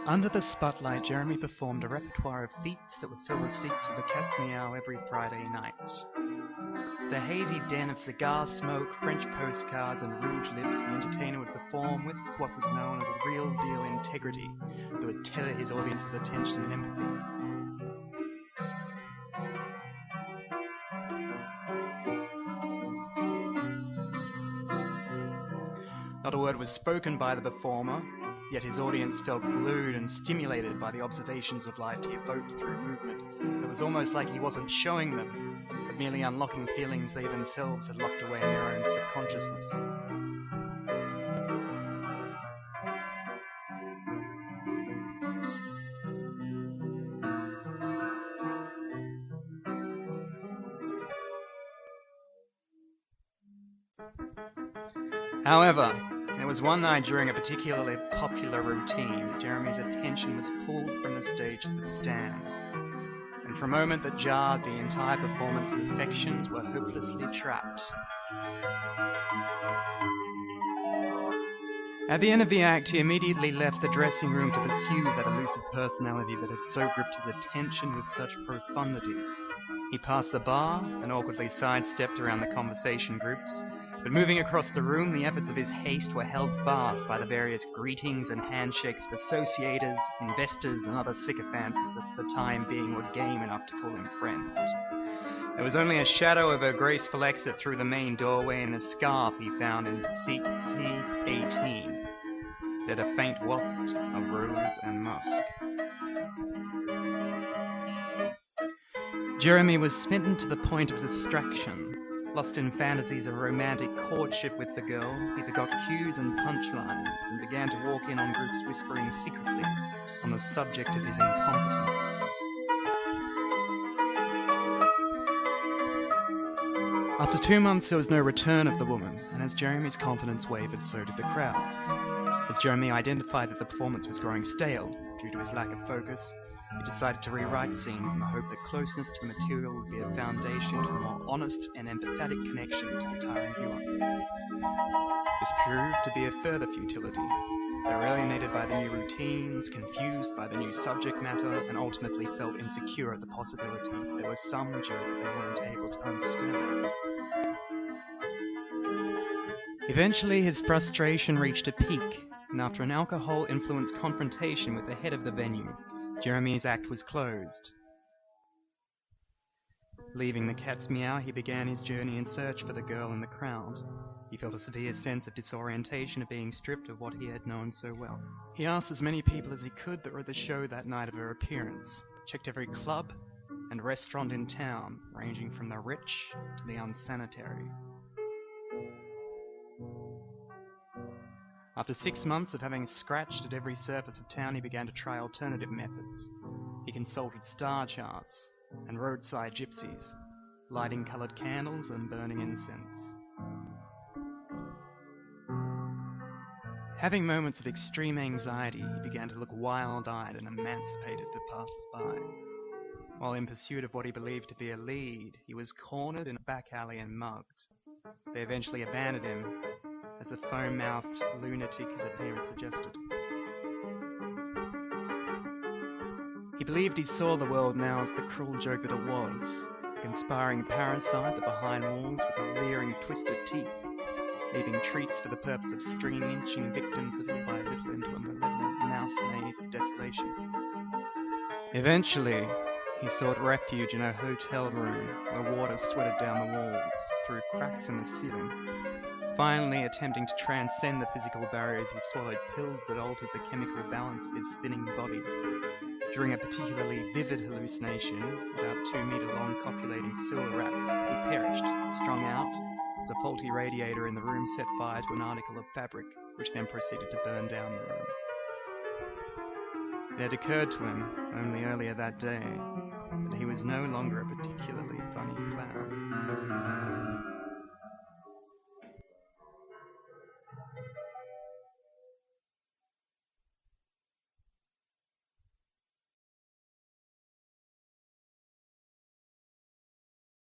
Under the spotlight, Jeremy performed a repertoire of feats that would fill the seats of the Cat's Meow every Friday night. The hazy den of cigar smoke, French postcards, and rouge lips, the entertainer would perform with what was known as a real-deal integrity that would tether his audience's attention and empathy. Not a word was spoken by the performer, yet his audience felt glued and stimulated by the observations of life he evoked through movement. It was almost like he wasn't showing them, but merely unlocking feelings they themselves had locked away in their own subconsciousness. However, there was one night during a particularly popular routine that Jeremy's attention was pulled from the stage to the stands, and for a moment that jarred the entire performance, his affections were hopelessly trapped. At the end of the act, he immediately left the dressing room to pursue that elusive personality that had so gripped his attention with such profundity. He passed the bar and awkwardly sidestepped around the conversation groups, but moving across the room, the efforts of his haste were held fast by the various greetings and handshakes of associators, investors, and other sycophants that for the time being were game enough to call him friend. There was only a shadow of a graceful exit through the main doorway and a scarf he found in seat C18. It had a faint waft of rose and musk. Jeremy was smitten to the point of distraction. Lost in fantasies of romantic courtship with the girl, he forgot cues and punchlines and began to walk in on groups whispering secretly on the subject of his incompetence. After 2 months, there was no return of the woman, and as Jeremy's confidence wavered, so did the crowd's. As Jeremy identified that the performance was growing stale due to his lack of focus, he decided to rewrite scenes in the hope that closeness to the material would be a foundation to a more honest and empathetic connection to the tiring viewer. This proved to be a further futility. They were alienated by the new routines, confused by the new subject matter, and ultimately felt insecure at the possibility there was some joke they weren't able to understand. Eventually, his frustration reached a peak, and after an alcohol-influenced confrontation with the head of the venue, Jeremy's act was closed. Leaving the Cat's Meow, he began his journey in search for the girl in the crowd. He felt a severe sense of disorientation at being stripped of what he had known so well. He asked as many people as he could that were at the show that night of her appearance, checked every club and restaurant in town, ranging from the rich to the unsanitary. After 6 months of having scratched at every surface of town, he began to try alternative methods. He consulted star charts and roadside gypsies, lighting coloured candles and burning incense. Having moments of extreme anxiety, he began to look wild-eyed and emancipated to passers-by. While in pursuit of what he believed to be a lead, he was cornered in a back alley and mugged. They eventually abandoned him, as the foam-mouthed lunatic his appearance suggested. He believed he saw the world now as the cruel joke that it was, a conspiring parasite that behind walls with a leering, twisted teeth, leaving treats for the purpose of string-inching victims little by little into a malevolent mouse maze of desolation. Eventually, he sought refuge in a hotel room where water sweated down the walls, through cracks in the ceiling. Finally, attempting to transcend the physical barriers, he swallowed pills that altered the chemical balance of his spinning body. During a particularly vivid hallucination, about 2-meter-long copulating sewer rats, he perished, strung out, as a faulty radiator in the room set fire to an article of fabric, which then proceeded to burn down the room. It had occurred to him, only earlier that day, that he was no longer a particularly